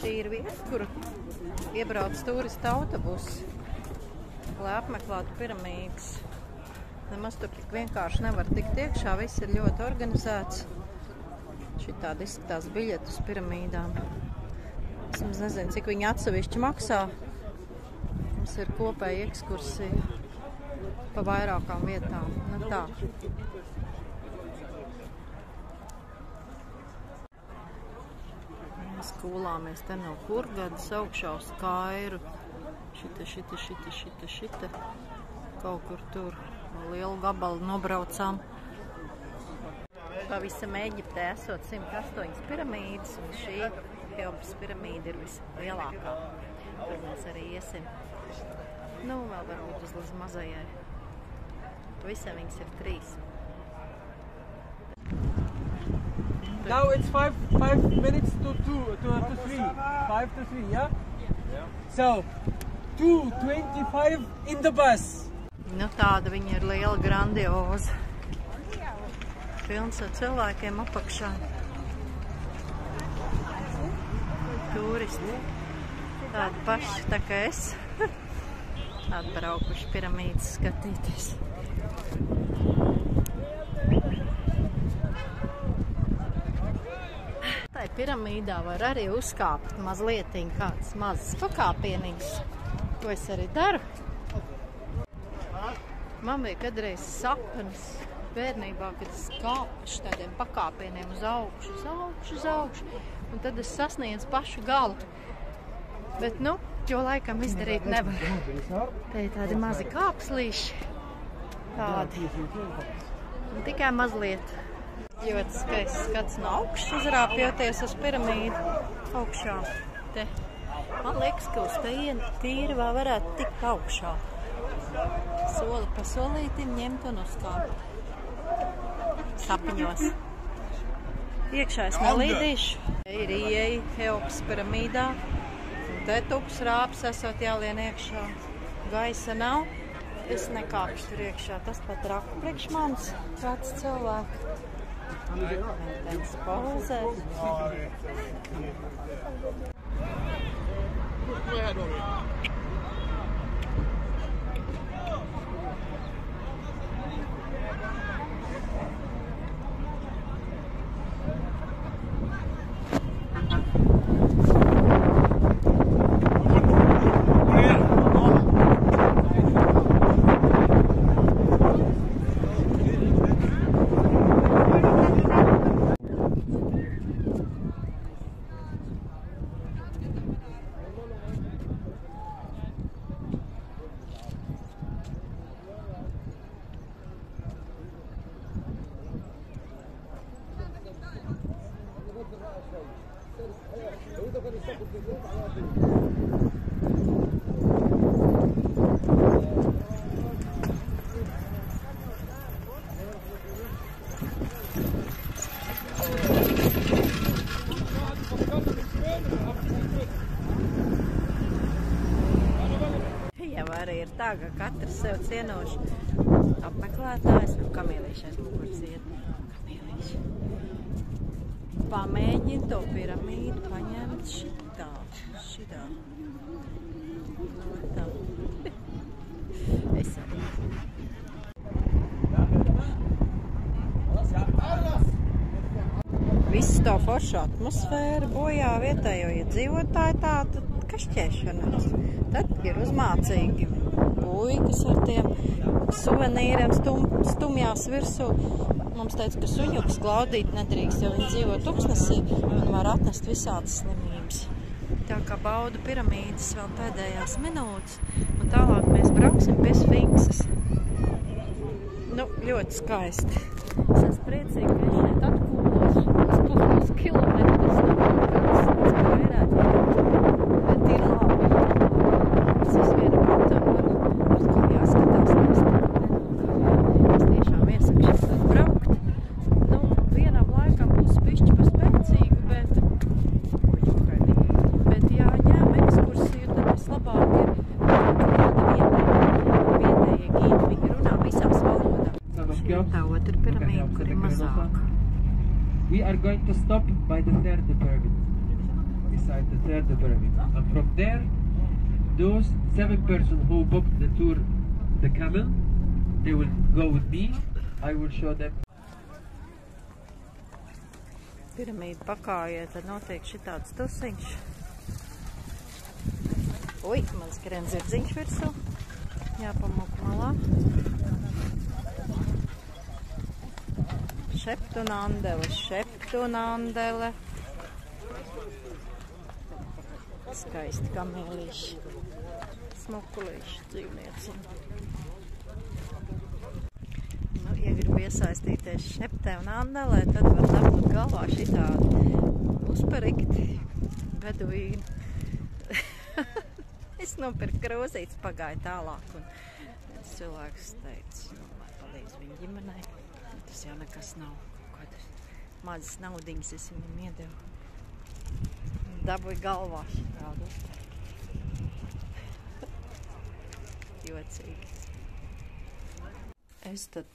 Šī ir vieta, kuru iebrauc turistu autobusi, lai apmeklētu piramīdas. Nemaz tur tik vienkārši nevar tikt iekšā, viss ir ļoti organizēts. Šitādi izskatās biļetu uz piramīdām. Es nezinu, cik viņi atsevišķi maksā. Mums ir kopēja ekskursija pa vairākām vietām. Nu tā. Skolā mēs te no Hurgadas augšā uz Kairu. Šita. Kaut kur tur lielu gabalu nobraucām. Pavisam Eģiptē esot 108 piramīdas, un šī Heopas piramīda ir vislielākā. Tur mēs arī iesim. Nu, vēl varbūt uz mazajai. Visiem viņas ir 3. Now it's 5 minutes to 3. 5 to 3, yeah? Yeah. So 2:25 in the bus. Nu, tāda viņa ir liela, grandioza. Pilns ar cilvēkiem apakšā. Turisti. Tādi paši tā kā es. Atbraukuši piramīdas skatīties. Tai piramīdā var arī uzkāpt mazliet kāds mazs pakāpienīgs. To es arī daru. Man bija kadreiz sapnis bērnībā, kad es kāpu tādiem pakāpieniem uz augšu. Un tad es sasniedzu pašu galu. Bet, nu, jo laikam izdarīt nevar. Te ir tādi mazi kāpslīši. Tādi. Un tikai mazliet. Ļoti skaists skats no augšas, uzrāpjoties uz piramīdu augšā. Te. Man liekas, ka uz tīri vēl varētu tikt augšā. Soli pa solītim ņemt un uzkāpt. Sapņos. Iekšā es nelīdīšu. Te ir ieeja Heopas piramīdā. Un te tuks rāps esot jālien iekšā. Gaisa nav. Es nekāpšu tur iekšā. Tas pat raku priekš manis. Kāds cilvēks. Mēģinājums pauzēt. Arī ir tā, ka katrs sev cienoši apmeklētājs, kamīlīši aiz muguras iet. Kamīlīši. Pamēģini to piramīdu paņemt šitā. No tā. Es arī. Visu to foršu atmosfēru bojā vietējo iedzīvotāju tāda kašķēšanās. Tad ir uzmācīgi puikas ar tiem suvenīriem stumjās virsū. Mums teica, ka suņukus glaudīt nedrīkst, jo viņi dzīvo tuksnesī un var atnest visādas slimības. Tā kā baudu piramīdas vēl pēdējās minūtes, un tālāk mēs brauksim pie Sfinksas. Nu, ļoti skaisti. Es esmu priecīga, ka es šeit atkūlos uz kilometrus no pilsētas vairāk. Bet ir labi. Tas viss viena protama atkal jāskatās, mēs nenokājām. Es tiešām iesaku šeit atbraukt. Nu, vienam laikam būs bišķi pa spēcīgu, bet jāņem ekskursiju, tad vislabāk ir vietējie gīdi. Viņi runā visās valodās. Šī ir tā otra piramīda, kur ir mazāk. We are going to stop by the third pyramid. beside the third pyramid. And from there, those 7 persons who booked the tour, the camel, they will go with me. I will show them. Piramīdu pakājē, tad notiek šitāds tusiņš. Ui, man skrien zirdziņš virsū. Jāpamūk malā. Šeptunandele. Skaisti kamēlīši. Smukulīši dzīvnieciņi. Nu, ja gribu iesaistīties Šeptunandelē, tad var dabūt galvā šitādi uzparikti beduīni. Es nopirku grozītes, pagāju tālāk, un viens cilvēks teica, lai palīdz viņa ģimenei. Tas jau nekas nav. Kādas mazas naudiņas es viņam iedevu. Dabūju galvā šitādu uzparikti. Jocīgi. Es tad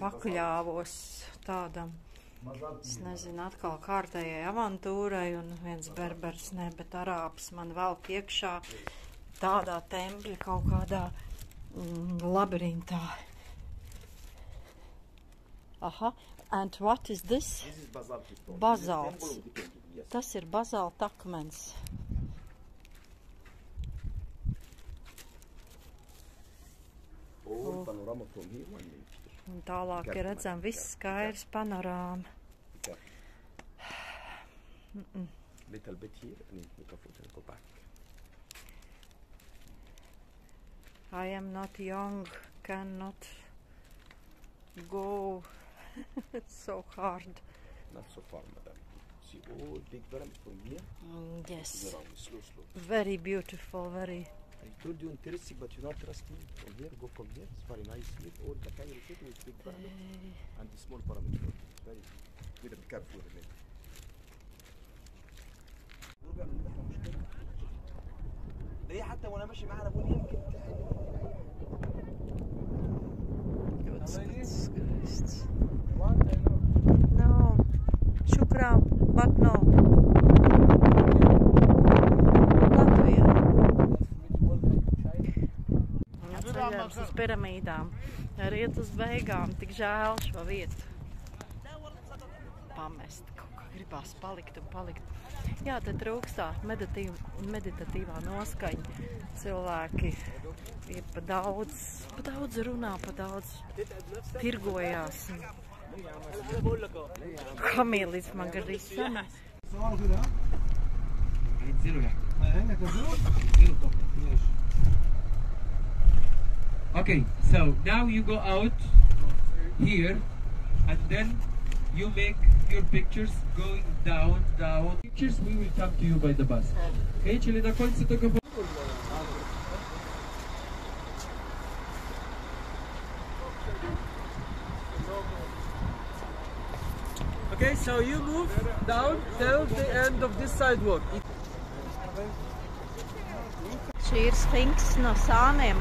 pakļāvos tādam, es nezinu, atkal kārtējai avantūrai, un viens berbers, ne, bet arābs man velk iekšā tādā tempļa kaut kādā labirintā. Aha, and what is this? This is basalt. Bazalts. Yes. Tas ir bazalta akmens. All panorama from here, 1 meter. Un tālāk ir redzam viss skaidrs panorāma. Little bit here, and we can go back. I am not young, cannot go so hard. Not so far, madam. See all big pyramid from here? Yes. Around, slow. Very beautiful, very. I told you interesting, but you not trust me. From here, go from here. It's very nice here. All the Cairo city with big pyramid and the small pyramid. It's very good. Be careful with it. ليه حتى وانا ماشي معانا بقول يمكن No, shukran, but no. Latvijā. Ceļojums uz piramīdām. Riet uz beigām, tik žēl šo vietu pamest. Kaut kā gribās palikt. Jā, te trūkstā meditatīvā noskaņa. Cilvēki ir pa daudz runā, pa daudz tirgojās. Kamīlis man garīgi sana. Okay, so now you go out here and then you make your pictures going down. Pictures we will come to you by the bus. Okay, czyli na końcu tego. Okay, so you move down till the end of this sidewalk. Šī ir sfinks no sāniem.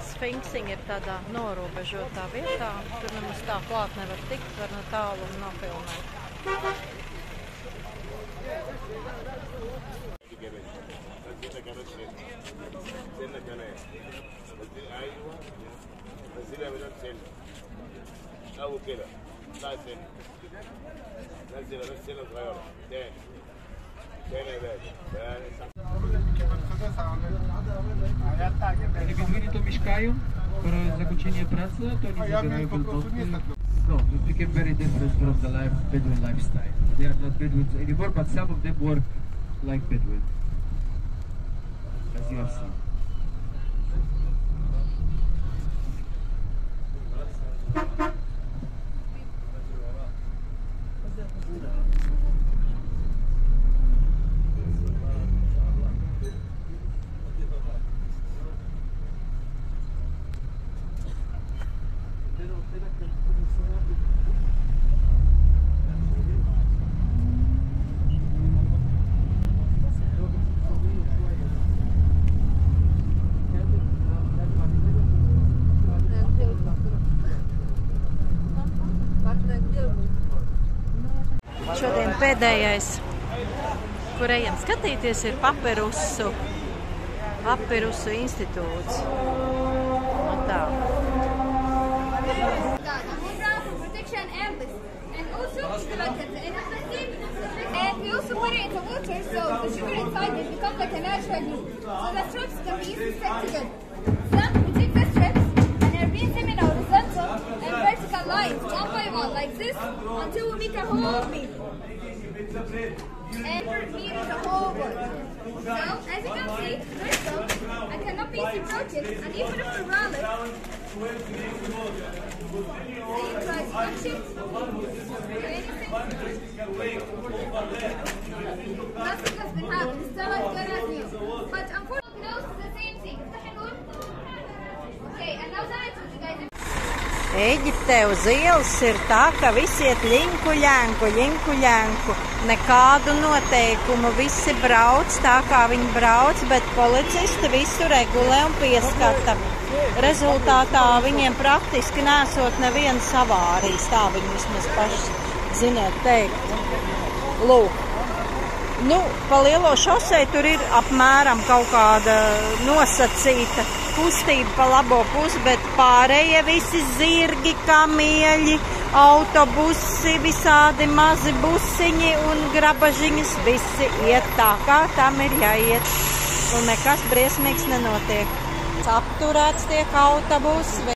Sfinksiņi ir tādā norobežotā vietā. Tur nemaz tā klāt nevar tikt, var no tālu un nofilmēt. Beduini to mieszkają, skoro zakończenie pracy, to oni zabierają wielbłądy. No, it became very different from the Bedouin lifestyle. They are not Bedouins anymore, but some of them work like Bedouin, as you have seen. Šodien pēdējais, kur ejam skatīties, ir Papirusu institūts. Un tā. And we also put it into water, so the sugar inside it becomes like a natural glue. So the strips can be easily stuck together. Then we take the strips and arrange them in horizontal and vertical lines, one by one, like this, until we make a whole meal. And meal is a whole board. So, as you can see, first off, I cannot be approach it, and even if we roll it, so you try to touch it, or anything. Nothing has been happened, still as good as new. But unfortunately, nose is the same thing. Okay, and now that I told you guys. Eģiptē uz ielas ir tā, ka visi iet ļinku. Nekādu noteikumu, visi brauc tā, kā viņi brauc, bet policisti visu regulē un pieskata. Rezultātā viņiem praktiski nesot nevienas avārijas, tā viņi vismaz paši ziniet teikt. Lūk. Nu, pa lielo šosei tur ir apmēram kaut kāda nosacīta kustība pa labo pusi, bet pārējie visi zirgi, kamieļi, autobusi, visādi mazi busiņi un grabažiņas visi iet tā, kā tam ir jāiet. Un nekas briesmīgs nenotiek. Apturēts tiek autobusi.